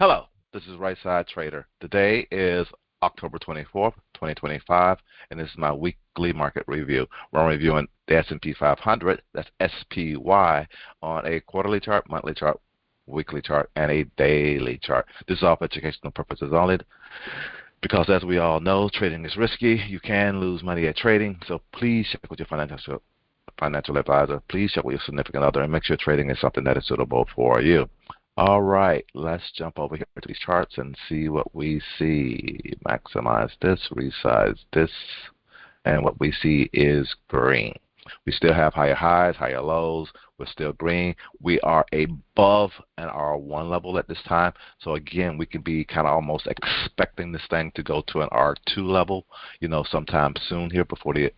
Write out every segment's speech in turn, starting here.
Hello, this is Right Side Trader. Today is October 24th, 2025, and this is my weekly market review. We're reviewing the S&P 500, that's SPY, on a quarterly chart, monthly chart, weekly chart, and a daily chart. This is all for educational purposes only because, as we all know, trading is risky. You can lose money at trading, so please check with your financial advisor. Please check with your significant other and make sure trading is something that is suitable for you. All right, let's jump over here to these charts and see what we see. Maximize this, resize this, and what we see is green. We still have higher highs, higher lows. We're still green. We are above an R1 level at this time. So again, we can be kind of almost expecting this thing to go to an R2 level, sometime soon here before the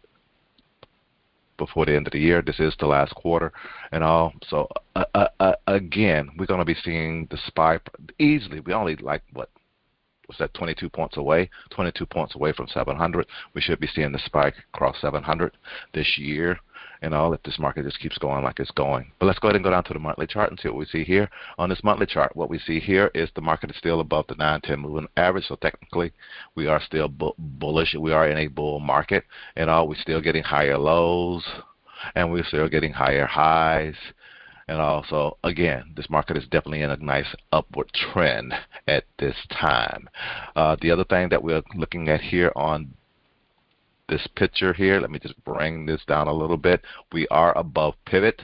end of the year. This is the last quarter and all. So again, we're going to be seeing the SPY easily. We only like what's that, 22 points away, 22 points away from 700. We should be seeing the SPY cross 700 this year and all, if this market just keeps going like it's going. But let's go ahead and go down to the monthly chart and see what we see here. On this monthly chart, what we see here is the market is still above the 9-10 moving average. So technically, we are still bullish. We are in a bull market and all. We're still getting higher lows and we're still getting higher highs. And also, again, this market is definitely in a nice upward trend at this time. The other thing that we're looking at here on this picture here, let me just bring this down a little bit. We are above pivot.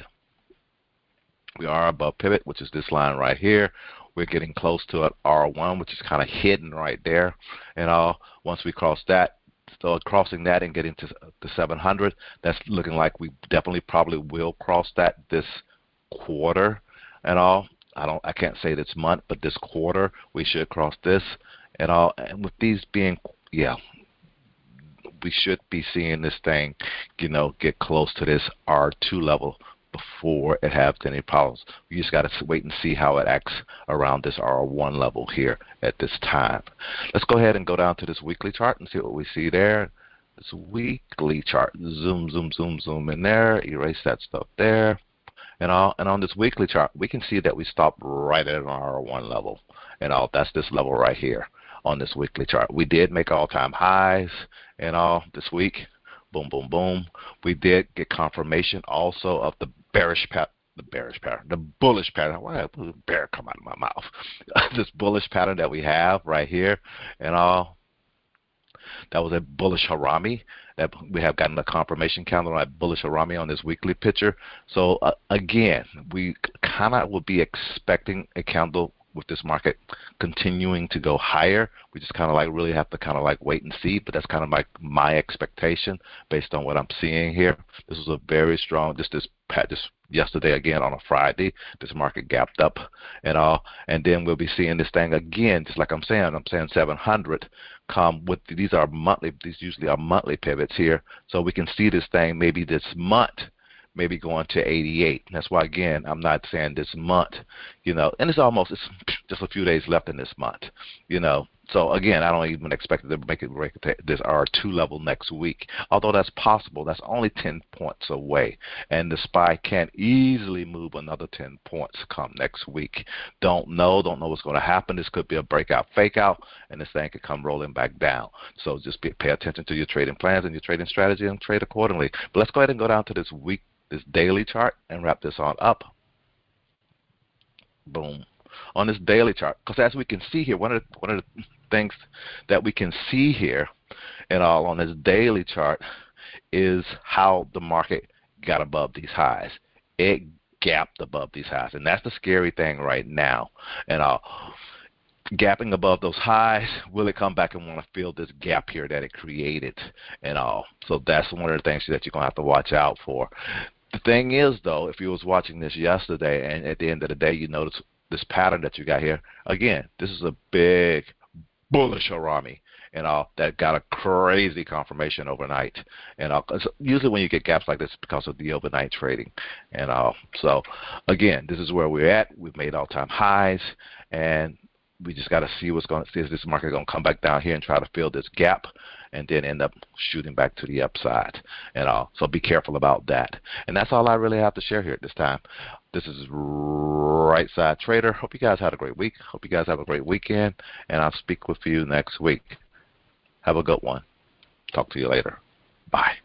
We are above pivot, which is this line right here. We're getting close to an R1, which is kind of hidden right there. And once we cross that, so crossing that and getting to the 700, that's looking like we definitely probably will cross that this quarter and all. I can't say this month, but this quarter we should cross this and all. And with these being, we should be seeing this thing, get close to this R2 level before it has any problems. We just got to wait and see how it acts around this R1 level here at this time. Let's go ahead and go down to this weekly chart and see what we see there. This weekly chart, zoom in there, erase that stuff there. And on this weekly chart, we can see that we stopped right at an R1 level. And that's this level right here on this weekly chart. We did make all-time highs and all this week. Boom, boom, boom. We did get confirmation also of the bullish pattern. Why did bear come out of my mouth? This bullish pattern that we have right here and all. That was a bullish harami. That we have gotten a confirmation candle on that bullish harami on this weekly picture. So again, we kind of will be expecting a candle with this market continuing to go higher. We just kind of like really have to kind of like wait and see, but that's kind of like my expectation based on what I'm seeing here. This was a very strong, just yesterday again on a Friday, this market gapped up and all, and then we'll be seeing this thing again, just like I'm saying 700 come with, these usually are monthly pivots here, so we can see this thing maybe this month maybe going to 88. That's why, again, I'm not saying this month, and it's just a few days left in this month, So, again, I don't even expect it to make it break this R2 level next week. Although that's possible, that's only 10 points away. And the SPY can easily move another 10 points come next week. Don't know what's going to happen. This could be a breakout, fake out, and this thing could come rolling back down. So just pay attention to your trading plans and your trading strategy and trade accordingly. But let's go ahead and go down to this daily chart and wrap this on up. Boom. On this daily chart, because as we can see here, one of the things that we can see here and all on this daily chart is how the market got above these highs. It gapped above these highs, and that's the scary thing right now. And gapping above those highs, will it come back and want to fill this gap here that it created and all? So that's one of the things that you're going to have to watch out for. The thing is, though, if you was watching this yesterday and at the end of the day you notice this pattern that you got here, again, this is a big bullish harami and all that got a crazy confirmation overnight and all. Usually when you get gaps like this, it's because of the overnight trading and all. So again, this is where we're at. We've made all-time highs, and we just got to see is this market going to come back down here and try to fill this gap and then end up shooting back to the upside and all. So be careful about that. And that's all I really have to share here at this time. This is Right Side Trader. Hope you guys had a great week. Hope you guys have a great weekend. And I'll speak with you next week. Have a good one. Talk to you later. Bye.